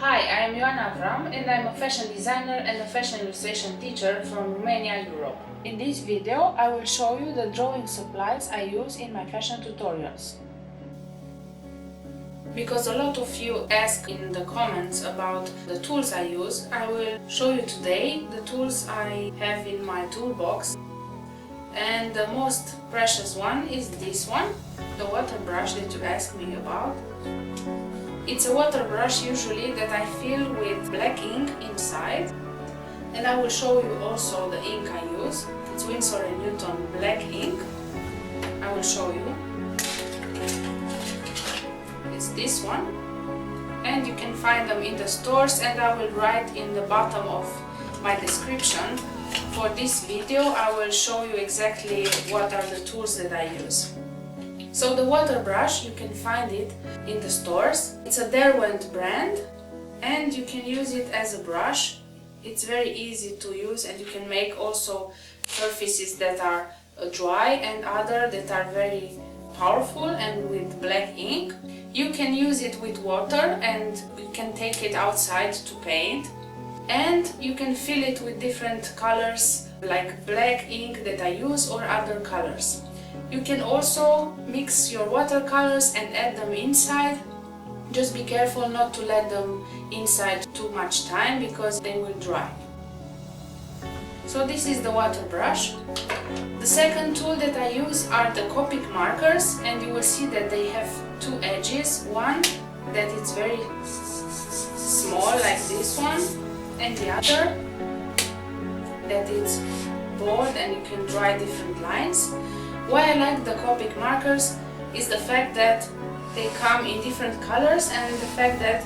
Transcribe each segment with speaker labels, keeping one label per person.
Speaker 1: Hi, I am Ioana Avram and I am a fashion designer and a fashion illustration teacher from Romania, Europe. In this video, I will show you the drawing supplies I use in my fashion tutorials. Because a lot of you ask in the comments about the tools I use, I will show you today the tools I have in my toolbox. And the most precious one is this one, the water brush that you asked me about. It's a water brush usually that I fill with black ink inside, and I will show you also the ink I use. It's Winsor and Newton black ink. I will show you. It's this one, and you can find them in the stores, and I will write in the bottom of my description. For this video I will show you exactly what are the tools that I use. So the water brush, you can find it in the stores. It's a Derwent brand and you can use it as a brush. It's very easy to use and you can make also surfaces that are dry and other that are very powerful and with black ink. You can use it with water and you can take it outside to paint. And you can fill it with different colors like black ink that I use or other colors. You can also mix your watercolors and add them inside. Just be careful not to let them inside too much time because they will dry. So this is the water brush. The second tool that I use are the Copic markers, and you will see that they have two edges. One that is very small like this one, and the other that is bold and you can draw different lines. Why I like the Copic markers is the fact that they come in different colors and the fact that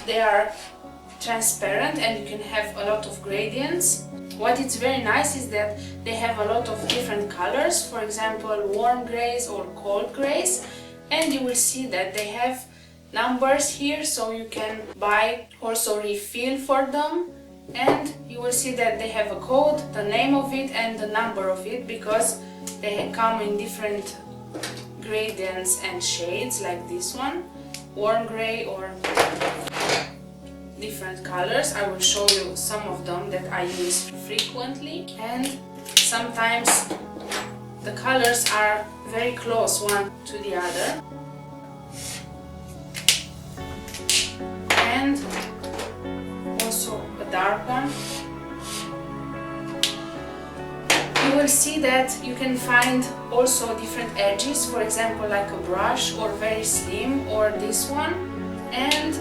Speaker 1: they are transparent and you can have a lot of gradients. What is very nice is that they have a lot of different colors, for example warm grays or cold grays, and you will see that they have numbers here so you can buy also refill for them, and you will see that they have a code, the name of it and the number of it, because they come in different gradients and shades like this one, warm gray or different colors. I will show you some of them that I use frequently, and sometimes the colors are very close one to the other. And also a dark one. You will see that you can find also different edges, for example like a brush or very slim or this one, and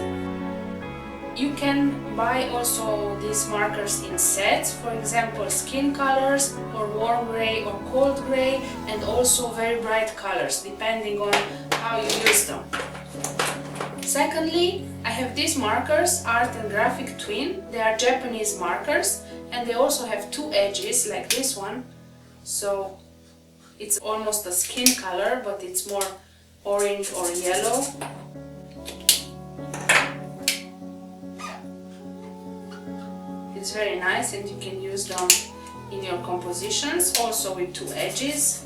Speaker 1: you can buy also these markers in sets, for example skin colors or warm gray or cold gray, and also very bright colors depending on how you use them. Secondly, I have these markers, Art and Graphic Twin. They are Japanese markers and they also have two edges like this one. So it's almost a skin color, but it's more orange or yellow. It's very nice and you can use them in your compositions, also with two edges.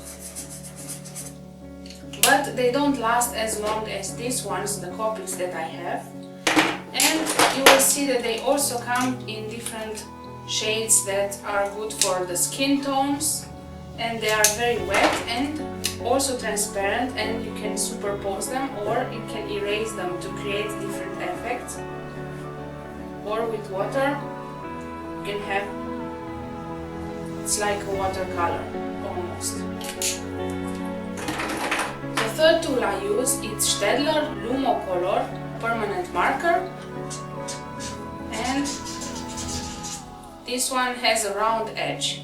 Speaker 1: But they don't last as long as these ones, the Copics that I have. And you will see that they also come in different shades that are good for the skin tones, and they are very wet and also transparent, and you can superpose them or you can erase them to create different effects. Or with water you can have, it's like a watercolor almost. The third tool I use is Staedtler Lumocolor permanent marker, and this one has a round edge.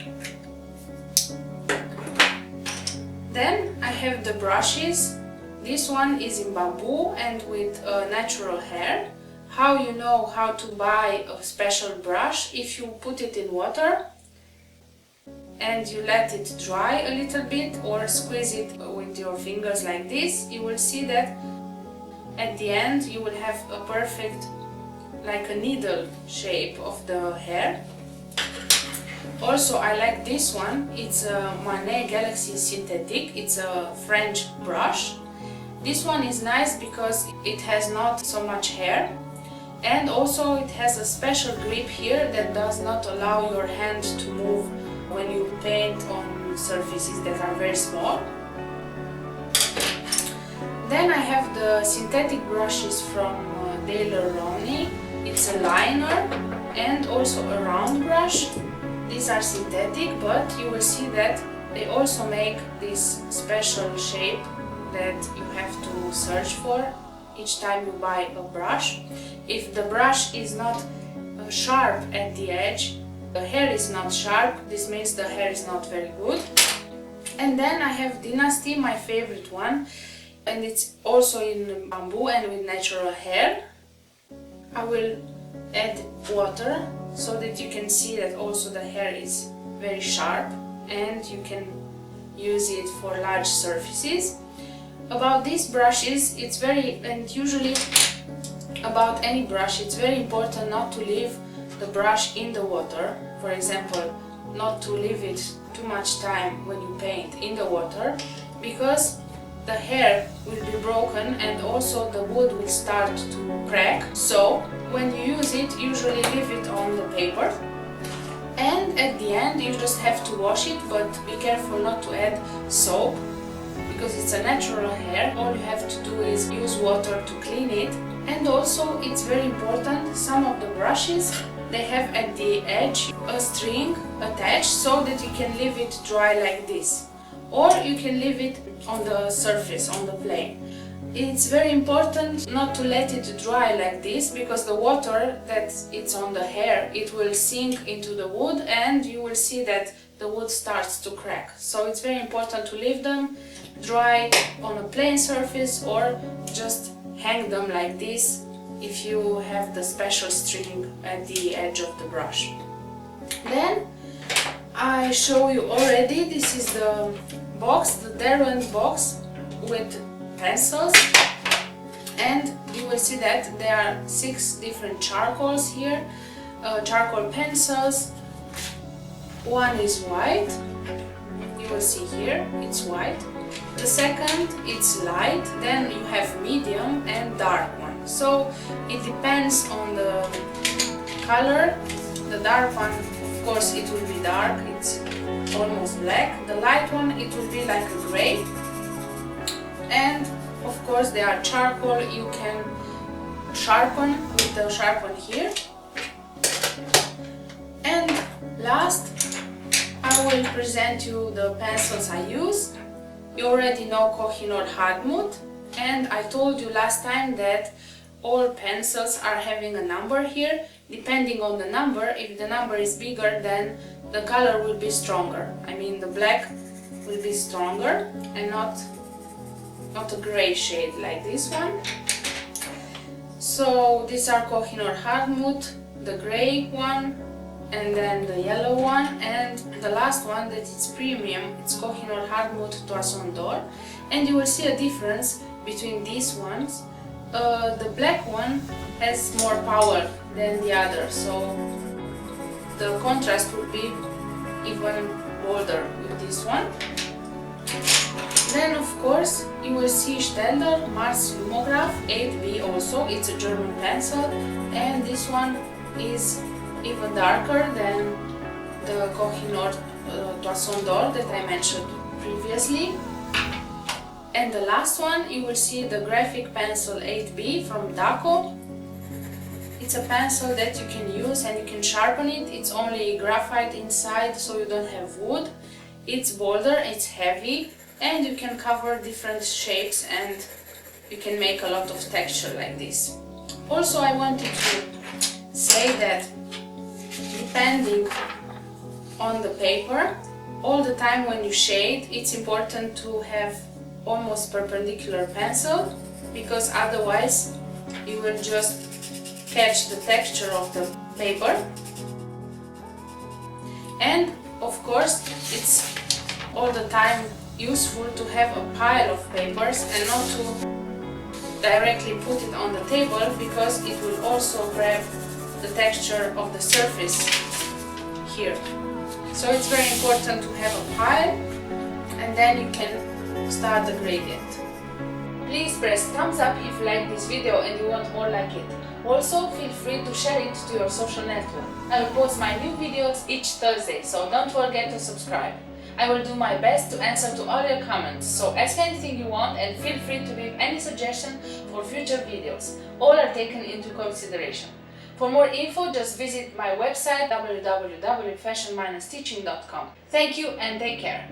Speaker 1: Then I have the brushes. This one is in bamboo and with natural hair. How you know how to buy a special brush? If you put it in water and you let it dry a little bit or squeeze it with your fingers like this, you will see that at the end you will have a perfect, like a needle shape of the hair. Also I like this one, it's a Manet Galaxy Synthetic, it's a French brush. This one is nice because it has not so much hair And also it has a special grip here that does not allow your hand to move when you paint on surfaces that are very small. Then I have the synthetic brushes from Daler-Rowney. It's a liner and also a round brush. These are synthetic, but you will see that they also make this special shape that you have to search for each time you buy a brush. If the brush is not sharp at the edge, the hair is not sharp, this means the hair is not very good. And then I have Dynasty, my favorite one, and it's also in bamboo and with natural hair. I will add water so that you can see that also the hair is very sharp and you can use it for large surfaces. About these brushes, it's very, and usually about any brush, it's very important not to leave the brush in the water. For example, not to leave it too much time when you paint in the water, because the hair will be broken and also the wood will start to crack. So when you use it, usually leave it on the paper. And at the end you just have to wash it, but be careful not to add soap, because it's a natural hair. All you have to do is use water to clean it. And also it's very important, some of the brushes, they have at the edge a string attached so that you can leave it dry like this. Or you can leave it on the surface, on the plane. It's very important not to let it dry like this, because the water that it's on the hair, it will sink into the wood and you will see that the wood starts to crack. So it's very important to leave them dry on a plain surface or just hang them like this if you have the special string at the edge of the brush. Then I show you already, this is the box, the Derwent box with pencils, and you will see that there are 6 different charcoals here, charcoal pencils. One is white, you will see here, it's white. The second, it's light, then you have medium and dark one. So it depends on the color. The dark one, of course, it will be dark, it's almost black. The light one, it will be like a gray. And of course they are charcoal, you can sharpen with the sharpen here. And last, I will present you the pencils I use. You already know Koh-I-Noor Hardwood, and I told you last time that all pencils are having a number here. Depending on the number, if the number is bigger, then the color will be stronger. I mean, the black will be stronger and not a gray shade like this one. So these are Koh-I-Noor Hardwood, the gray one, and then the yellow one, and the last one that is premium, it's Koh-I-Noor Hardwood Toison d'Or. And you will see a difference between these ones. The black one has more power than the other, so the contrast will be even bolder with this one. Then of course you will see Staedtler Mars Lumograph 8B also, it's a German pencil, and this one is even darker than the Koh-I-Noor Toison d'Or that I mentioned previously. And the last one, you will see the Graphic Pencil 8B from Daco. It's a pencil that you can use and you can sharpen it. It's only graphite inside, so you don't have wood. It's bolder, it's heavy, and you can cover different shapes and you can make a lot of texture like this. Also, I wanted to say that depending on the paper, all the time when you shade, it's important to have almost perpendicular pencil, because otherwise you will just catch the texture of the paper. And of course it's all the time useful to have a pile of papers and not to directly put it on the table, because it will also grab the texture of the surface here. So it's very important to have a pile, and then you can start the gradient. Please press thumbs up if you like this video and you want more like it. Also, feel free to share it to your social network. I will post my new videos each Thursday, so don't forget to subscribe. I will do my best to answer to all your comments, so ask anything you want and feel free to leave any suggestion for future videos. All are taken into consideration. For more info, just visit my website www.fashion-teaching.com. Thank you and take care.